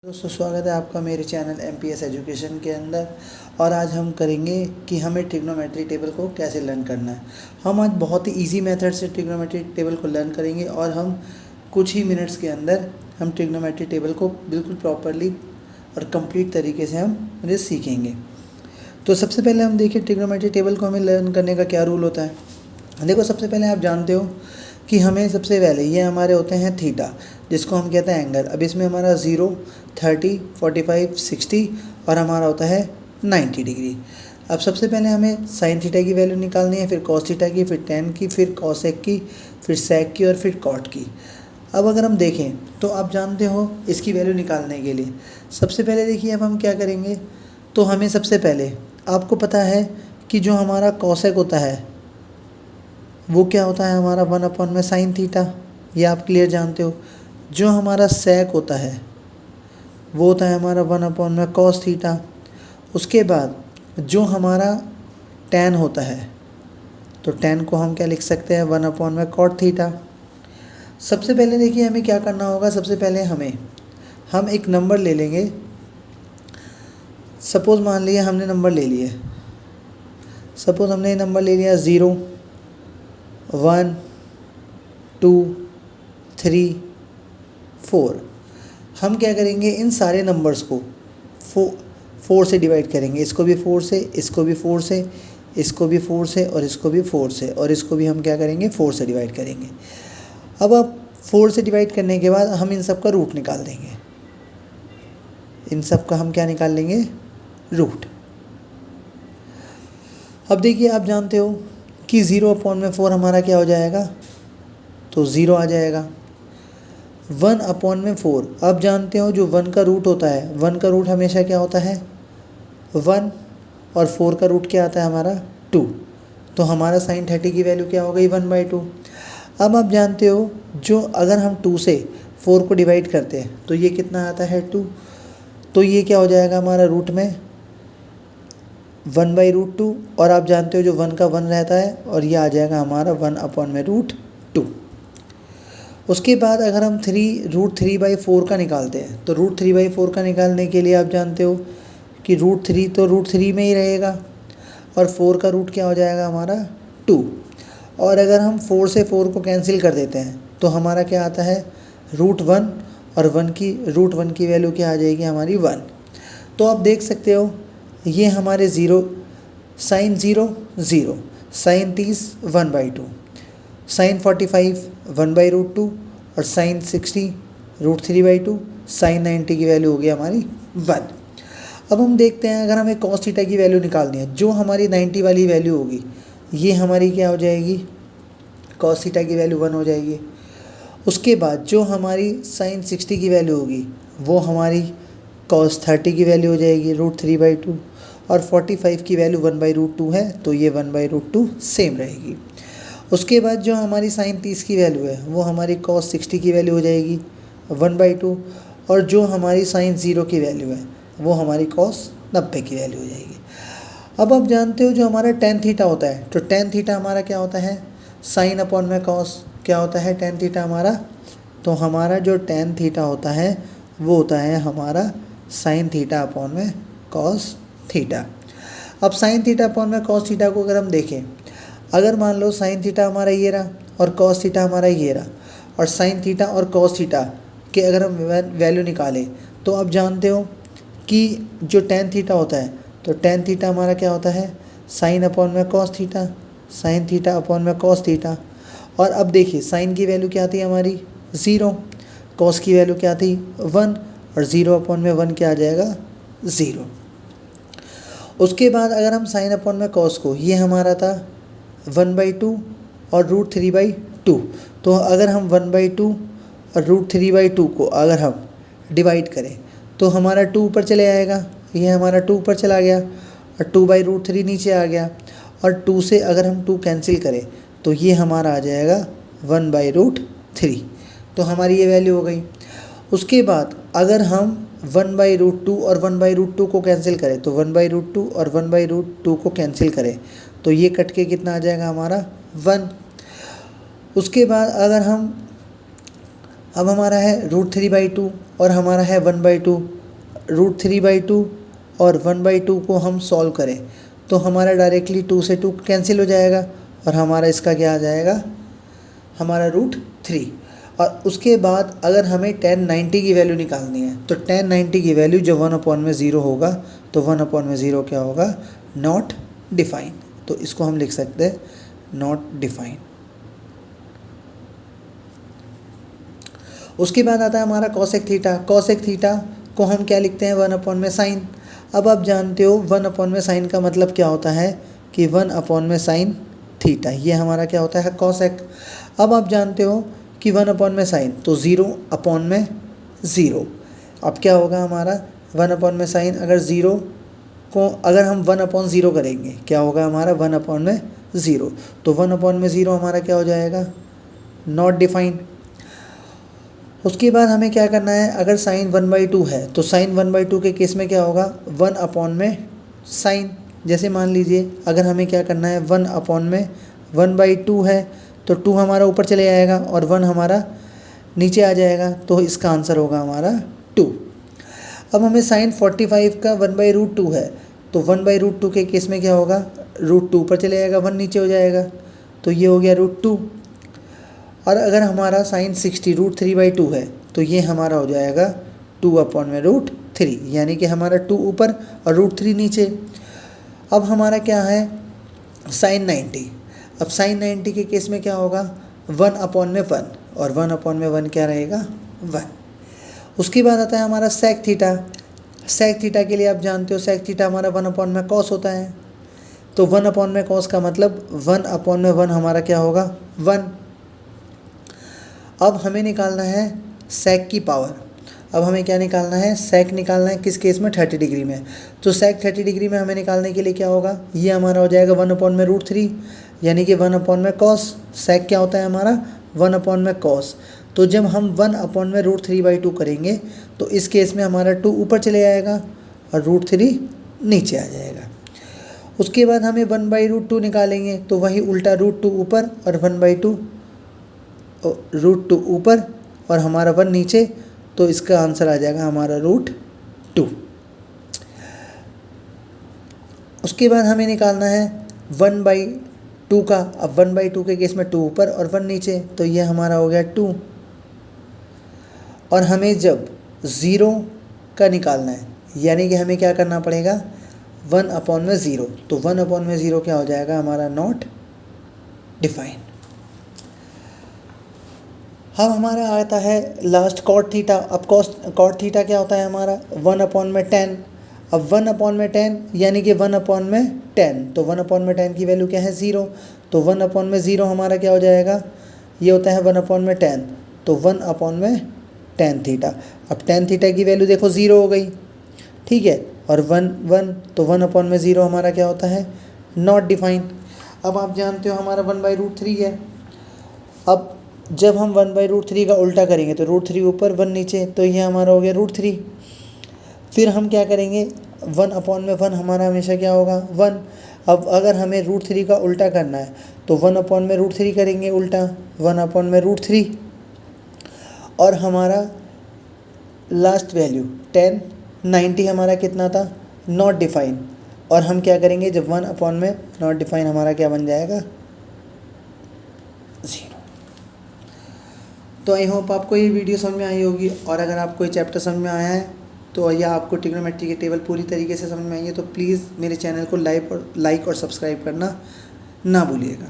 दोस्तों स्वागत है आपका मेरे चैनल MPS एजुकेशन के अंदर। और आज हम करेंगे कि हमें ट्रिग्नोमेट्री टेबल को कैसे लर्न करना है। हम आज बहुत ही इजी मेथड से ट्रिग्नोमेट्री टेबल को लर्न करेंगे और हम कुछ ही मिनट्स के अंदर हम ट्रिग्नोमेट्री टेबल को बिल्कुल प्रॉपरली और कंप्लीट तरीके से हम सीखेंगे। तो सबसे पहले हम देखिए ट्रिग्नोमेट्री टेबल को हमें लर्न करने का क्या रूल होता है। देखो, सबसे पहले आप जानते हो कि हमें सबसे पहले ये हमारे होते हैं थीटा, जिसको हम कहते हैं एंगल। अब इसमें हमारा 0, 30, 45, 60 और हमारा होता है 90 डिग्री। अब सबसे पहले हमें साइन थीटा की वैल्यू निकालनी है, फिर कॉस थीटा की, फिर टेन की, फिर कॉसेक की, फिर सेक की और फिर कॉट की। अब अगर हम देखें तो आप जानते हो इसकी वैल्यू निकालने के लिए सबसे पहले देखिए अब हम क्या करेंगे। तो हमें सबसे पहले आपको पता है कि जो हमारा कॉसेक होता है वो क्या होता है हमारा 1/में साइन थीटा, ये आप क्लियर जानते हो। जो हमारा सेक होता है वो होता है हमारा 1/में कॉस थीटा। उसके बाद जो हमारा टैन होता है तो टैन को हम क्या लिख सकते हैं 1/में कॉट थीटा। सबसे पहले देखिए हमें क्या करना होगा। सबसे पहले हम एक नंबर ले लेंगे। सपोज़ मान लिया हमने नंबर ले लिए, सपोज़ हमने नंबर ले लिया 0, 1, 2, 3, 4। हम क्या करेंगे, इन सारे नंबर्स को 4 से डिवाइड करेंगे। इसको भी 4 से, इसको भी 4 से, इसको भी 4 से और इसको भी 4 से, और इसको भी हम क्या करेंगे 4 से डिवाइड करेंगे। अब 4 से डिवाइड करने के बाद हम इन सब का रूट निकाल देंगे। इन सब का हम क्या निकाल लेंगे, रूट। अब देखिए आप जानते हो कि 0/4 हमारा क्या हो जाएगा, तो 0 आ जाएगा। 1/4 आप जानते हो जो 1 का रूट होता है, 1 का रूट हमेशा क्या होता है 1, और 4 का रूट क्या आता है हमारा 2। तो हमारा साइन 30 की वैल्यू क्या हो गई 1/2। अब आप जानते हो जो अगर हम 2 से 4 को डिवाइड करते हैं तो ये कितना आता है 2। तो ये क्या हो जाएगा हमारा रूट में 1/2। और आप जानते हो जो 1 का 1 रहता है और ये आ जाएगा हमारा 1/√2। उसके बाद अगर हम √3/4 का निकालते हैं तो √3/4 का निकालने के लिए आप जानते हो कि √3 तो √3 में ही रहेगा और 4 का रूट क्या हो जाएगा हमारा 2। और अगर हम 4 से 4 को कैंसिल कर देते हैं तो हमारा क्या आता है √1, और √1 की वैल्यू क्या आ जाएगी हमारी 1। तो आप देख सकते हो ये हमारे 0, साइन 0, 0, साइन 30 1/2, साइन 45 1/√2 और साइन 60 √3/2, साइन 90 की वैल्यू होगी हमारी 1। अब हम देखते हैं अगर हमें कॉस थीटा की वैल्यू निकालनी है, जो हमारी 90 वाली वैल्यू होगी ये हमारी क्या हो जाएगी, कॉस थीटा की वैल्यू 1 हो जाएगी। उसके बाद जो हमारी साइन 60 की वैल्यू होगी वो हमारी कॉस 30 की वैल्यू हो जाएगी √3/2, और 45 की वैल्यू 1/√2 है तो ये 1/√2 सेम रहेगी। उसके बाद जो हमारी साइन 30 की वैल्यू है वो हमारी कॉस 60 की वैल्यू हो जाएगी 1/2, और जो हमारी साइन 0 की वैल्यू है वो हमारी कॉस 90 की वैल्यू हो जाएगी। अब आप जानते हो जो हमारा टेन थीटा होता है, तो टेन थीटा हमारा क्या होता है sin/में कॉस। क्या होता है टेन थीटा हमारा, तो हमारा जो टेन थीटा होता है वो होता है हमारा साइन थीटा/में कॉस थीटा। अब साइन थीटा/में कॉस थीटा को अगर हम देखें, अगर मान लो साइन थीटा हमारा ये रहा और कॉस थीटा हमारा ये रहा, और साइन थीटा और कॉस थीटा के अगर हम वैल्यू निकालें तो आप जानते हो कि जो टेन थीटा होता है तो टेन थीटा हमारा क्या होता है sin/में कॉस थीटा, साइन थीटा/में कॉस थीटा। और अब देखिए साइन की वैल्यू क्या थी हमारी 0, कॉस की वैल्यू क्या थी 1, और 0/में 1 क्या आ जाएगा 0। उसके बाद अगर हम sin/में कॉस को, ये हमारा था 1/2 और √3/2, तो अगर हम 1/2 और √3/2 को अगर हम डिवाइड करें तो हमारा 2 ऊपर चले आएगा, ये हमारा 2 ऊपर चला गया और 2/√3 नीचे आ गया, और 2 से अगर हम 2 कैंसिल करें तो ये हमारा आ जाएगा 1/√3। तो हमारी ये वैल्यू हो गई। उसके बाद अगर हम 1/√2 और 1/√2 को कैंसिल करें तो 1/√2 और 1/√2 को कैंसिल करें तो ये कट के कितना आ जाएगा हमारा 1। उसके बाद अगर हम अब हमारा है √3/2 और हमारा है 1/2। √3/2 और 1/2 को हम सॉल्व करें तो हमारा डायरेक्टली 2 से 2 कैंसिल हो जाएगा और हमारा इसका क्या आ जाएगा, हमारा √3। और उसके बाद अगर हमें tan 90 की वैल्यू निकालनी है तो tan 90 की वैल्यू जब 1/0 होगा तो 1/0 क्या होगा, नॉट डिफाइन। तो इसको हम लिख सकते हैं नॉट डिफाइन। उसके बाद आता है हमारा cosec थीटा। cosec थीटा को हम क्या लिखते हैं, 1/sin। अब आप जानते हो 1/sin का मतलब क्या होता है कि 1/sin थीटा, ये हमारा क्या होता है cosec। अब आप जानते हो कि 1/sin तो 0/0। अब क्या होगा हमारा 1/sin, अगर 0 को अगर हम 1/0 करेंगे क्या होगा हमारा 1/0। तो 1/0 हमारा क्या हो जाएगा, नॉट डिफाइन। उसके बाद हमें क्या करना है, अगर sin 1/2 है तो sin 1/2 के केस में क्या होगा 1/sin। जैसे मान लीजिए अगर हमें क्या करना है 1/2 है तो 2 हमारा ऊपर चले जाएगा और 1 हमारा नीचे आ जाएगा, तो इसका आंसर होगा हमारा 2। अब हमें sin 45 का 1/√2 है तो 1/√2 के केस में क्या होगा, √2 ऊपर चले जाएगा 1 नीचे हो जाएगा, तो ये हो गया √2। और अगर हमारा sin 60 √3/2 है तो ये हमारा हो जाएगा 2/√3, यानी कि हमारा 2 ऊपर और √3 नीचे। अब हमारा क्या है sin 90। अब sin 90 के केस में क्या होगा 1/1 और 1/1 क्या रहेगा 1। उसके बाद आता है हमारा sec थीटा। sec थीटा के लिए आप जानते हो sec थीटा हमारा 1/cos होता है, तो 1/cos का मतलब 1/1 हमारा क्या होगा 1। अब हमें निकालना है sec की पावर। अब हमें क्या निकालना है, sec निकालना है किस केस में 30 डिग्री में। तो sec 30 डिग्री में हमें निकालने के लिए क्या होगा, ये हमारा हो जाएगा 1/√3, यानी कि 1/cos। sec क्या होता है हमारा 1/cos। तो जब हम 1/√3/2 करेंगे तो इस केस में हमारा 2 ऊपर चले जाएगा और √3 नीचे आ जाएगा। उसके बाद हमें 1/√2 निकालेंगे तो वही उल्टा √2 ऊपर और 1/2 √2 ऊपर और हमारा 1 नीचे, तो इसका आंसर आ जाएगा हमारा √2। उसके बाद हमें निकालना है 1/2 का। अब 1/2 के केस में 2 ऊपर और 1 नीचे, तो ये हमारा हो गया 2। और हमें जब 0 का निकालना है, यानी कि हमें क्या करना पड़ेगा 1/0, तो 1/0 क्या हो जाएगा हमारा नॉट डिफाइन। अब हमारा आता है लास्ट cot थीटा। अब cot थीटा क्या होता है हमारा 1/10। अब 1/10 यानी कि 1/10, तो 1/10 की वैल्यू क्या है 0, तो 1/0 हमारा क्या हो जाएगा, ये होता है 1/10, तो 1/10 थीटा। अब tan थीटा की वैल्यू देखो 0 हो गई, ठीक है, और 1 तो 1/0 हमारा क्या होता है नॉट डिफाइन। अब आप जानते हो हमारा 1/√3 है। अब जब हम 1/√3 का उल्टा करेंगे तो √3 ऊपर 1 नीचे, तो ये हमारा हो गया √3। फिर हम क्या करेंगे 1/1 हमारा हमेशा क्या होगा 1। अब अगर हमें √3 का उल्टा करना है तो 1/√3 करेंगे उल्टा 1/√3, और हमारा लास्ट वैल्यू tan 90 हमारा कितना था नॉट डिफाइन, और हम क्या करेंगे जब 1/, नॉट डिफाइन हमारा क्या बन जाएगा 0। तो आई होप आपको ये वीडियो समझ में आई होगी, और अगर आपको ये चैप्टर समझ में आया है तो या आपको ट्रिग्नोमेट्री की टेबल पूरी तरीके से समझ में आई है तो प्लीज़ मेरे चैनल को लाइक और सब्सक्राइब करना ना भूलिएगा।